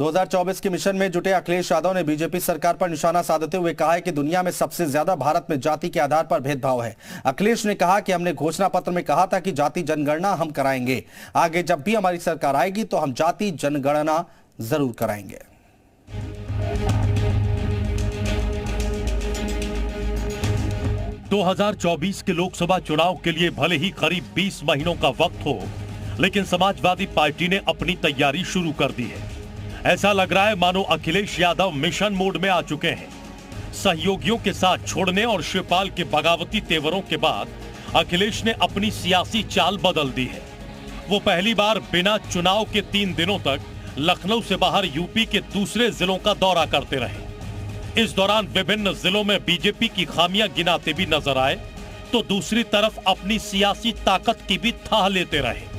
2024 के मिशन में जुटे अखिलेश यादव ने बीजेपी सरकार पर निशाना साधते हुए कहा है कि दुनिया में सबसे ज्यादा भारत में जाति के आधार पर भेदभाव है। अखिलेश ने कहा कि हमने घोषणा पत्र में कहा था कि जाति जनगणना हम कराएंगे। आगे जब भी हमारी सरकार आएगी तो हम जाति जनगणना जरूर कराएंगे। दो 2024 के लोकसभा चुनाव के लिए भले ही करीब 20 महीनों का वक्त हो, लेकिन समाजवादी पार्टी ने अपनी तैयारी शुरू कर दी है। ऐसा लग रहा है मानो अखिलेश यादव मिशन मोड में आ चुके हैं। सहयोगियों के साथ छोड़ने और शिवपाल के बगावती तेवरों के बाद अखिलेश ने अपनी सियासी चाल बदल दी है। वो पहली बार बिना चुनाव के 3 दिनों तक लखनऊ से बाहर यूपी के दूसरे जिलों का दौरा करते रहे। इस दौरान विभिन्न जिलों में बीजेपी की खामियां गिनाते भी नजर आए, तो दूसरी तरफ अपनी सियासी ताकत की भी थाह लेते रहे।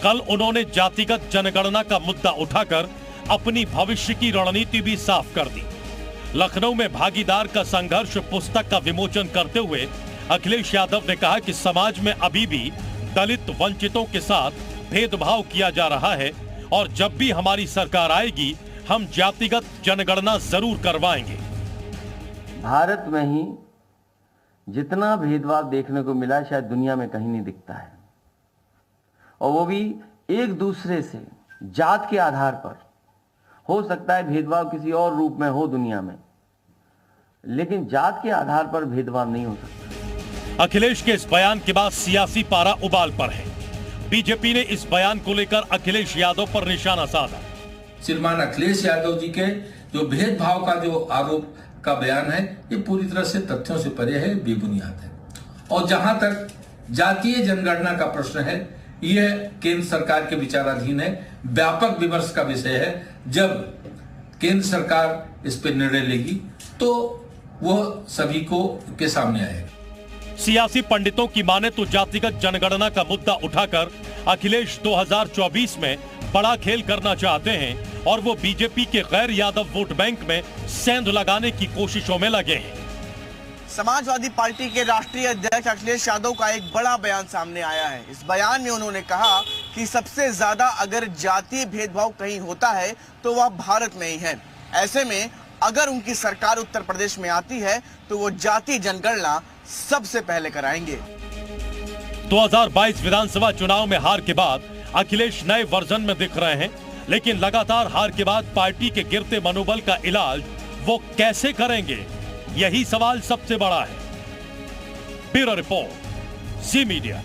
कल उन्होंने जातिगत जनगणना का मुद्दा उठाकर अपनी भविष्य की रणनीति भी साफ कर दी। लखनऊ में भागीदार का संघर्ष पुस्तक का विमोचन करते हुए अखिलेश यादव ने कहा कि समाज में अभी भी दलित वंचितों के साथ भेदभाव किया जा रहा है और जब भी हमारी सरकार आएगी हम जातिगत जनगणना जरूर करवाएंगे। भारत में ही जितना भेदभाव देखने को मिला शायद दुनिया में कहीं नहीं दिखता है, और वो भी एक दूसरे से जात के आधार पर। हो सकता है भेदभाव किसी और रूप में हो दुनिया में, लेकिन जात के आधार पर भेदभाव नहीं हो सकता। अखिलेश के इस बयान के बाद सियासी पारा उबाल पर है। बीजेपी ने इस बयान को लेकर अखिलेश यादव पर निशाना साधा। श्रीमान अखिलेश यादव जी के जो भेदभाव का जो आरोप का बयान है, ये पूरी तरह से तथ्यों से परे है, बेबुनियाद है। और जहां तक जातीय जनगणना का प्रश्न है, यह केंद्र सरकार के विचाराधीन है, व्यापक विमर्श का विषय है। जब केंद्र सरकार इस पर निर्णय लेगी तो वह सभी को के सामने आएगा। सियासी पंडितों की माने तो जातिगत जनगणना का मुद्दा उठाकर अखिलेश 2024 में बड़ा खेल करना चाहते हैं और वो बीजेपी के गैर यादव वोट बैंक में सेंध लगाने की कोशिशों में लगे हैं। समाजवादी पार्टी के राष्ट्रीय अध्यक्ष अखिलेश यादव का एक बड़ा बयान सामने आया है। इस बयान में उन्होंने कहा कि सबसे ज्यादा अगर जातीय भेदभाव कहीं होता है तो वह भारत में ही है। ऐसे में अगर उनकी सरकार उत्तर प्रदेश में आती है तो वो जाति जनगणना सबसे पहले कराएंगे। 2022 विधानसभा चुनाव में हार के बाद अखिलेश नए वर्जन में दिख रहे हैं, लेकिन लगातार हार के बाद पार्टी के गिरते मनोबल का इलाज वो कैसे करेंगे, यही सवाल सबसे बड़ा है। ब्यूरो रिपोर्ट, जी मीडिया।